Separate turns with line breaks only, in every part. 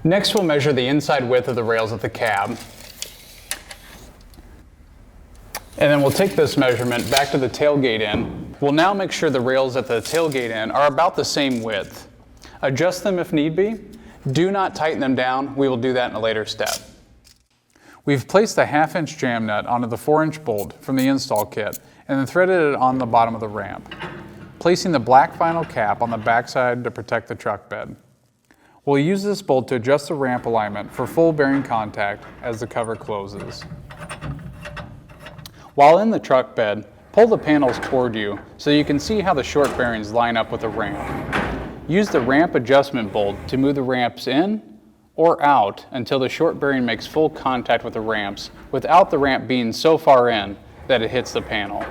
Next, we'll measure the inside width of the rails of the cab. And then we'll take this measurement back to the tailgate end. We'll now make sure the rails at the tailgate end are about the same width. Adjust them if need be. Do not tighten them down. We will do that in a later step. We've placed a 1/2-inch jam nut onto the 4-inch bolt from the install kit and then threaded it on the bottom of the ramp, placing the black vinyl cap on the backside to protect the truck bed. We'll use this bolt to adjust the ramp alignment for full bearing contact as the cover closes. While in the truck bed, pull the panels toward you so you can see how the short bearings line up with the ramp. Use the ramp adjustment bolt to move the ramps in or out until the short bearing makes full contact with the ramps without the ramp being so far in that it hits the panel.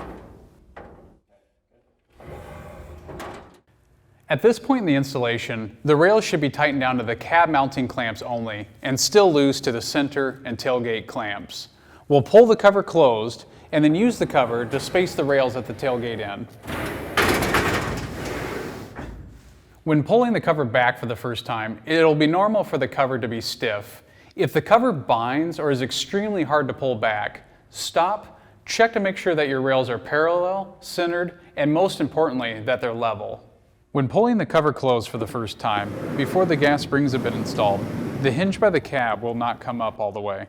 At this point in the installation, the rails should be tightened down to the cab mounting clamps only and still loose to the center and tailgate clamps. We'll pull the cover closed and then use the cover to space the rails at the tailgate end. When pulling the cover back for the first time, it'll be normal for the cover to be stiff. If the cover binds or is extremely hard to pull back, stop, check to make sure that your rails are parallel, centered, and most importantly, that they're level. When pulling the cover closed for the first time, before the gas springs have been installed, the hinge by the cab will not come up all the way.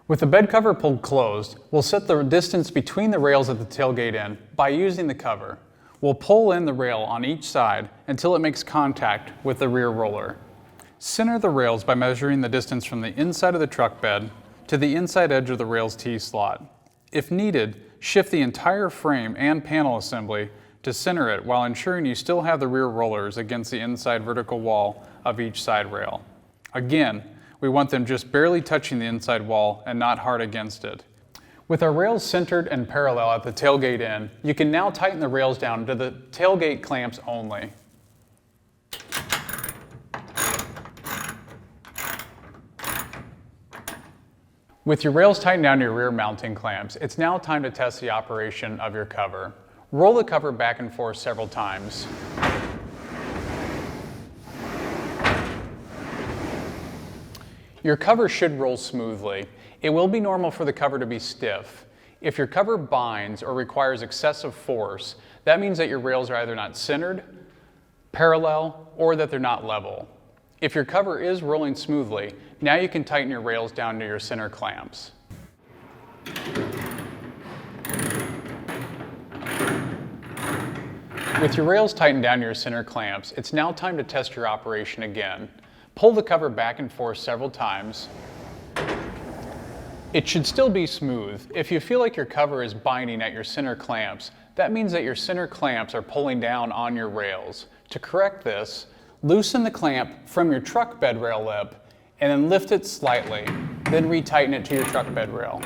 With the bed cover pulled closed, we'll set the distance between the rails at the tailgate end by using the cover. We'll pull in the rail on each side until it makes contact with the rear roller. Center the rails by measuring the distance from the inside of the truck bed to the inside edge of the rail's T-slot. If needed, shift the entire frame and panel assembly to center it while ensuring you still have the rear rollers against the inside vertical wall of each side rail. Again, we want them just barely touching the inside wall and not hard against it. With our rails centered and parallel at the tailgate end, you can now tighten the rails down to the tailgate clamps only. With your rails tightened down to your rear mounting clamps, it's now time to test the operation of your cover. Roll the cover back and forth several times. Your cover should roll smoothly. It will be normal for the cover to be stiff. If your cover binds or requires excessive force, that means that your rails are either not centered, parallel, or that they're not level. If your cover is rolling smoothly, now you can tighten your rails down to your center clamps. With your rails tightened down to your center clamps, it's now time to test your operation again. Pull the cover back and forth several times. It should still be smooth. If you feel like your cover is binding at your center clamps, that means that your center clamps are pulling down on your rails. To correct this, loosen the clamp from your truck bed rail lip and then lift it slightly, then retighten it to your truck bed rail.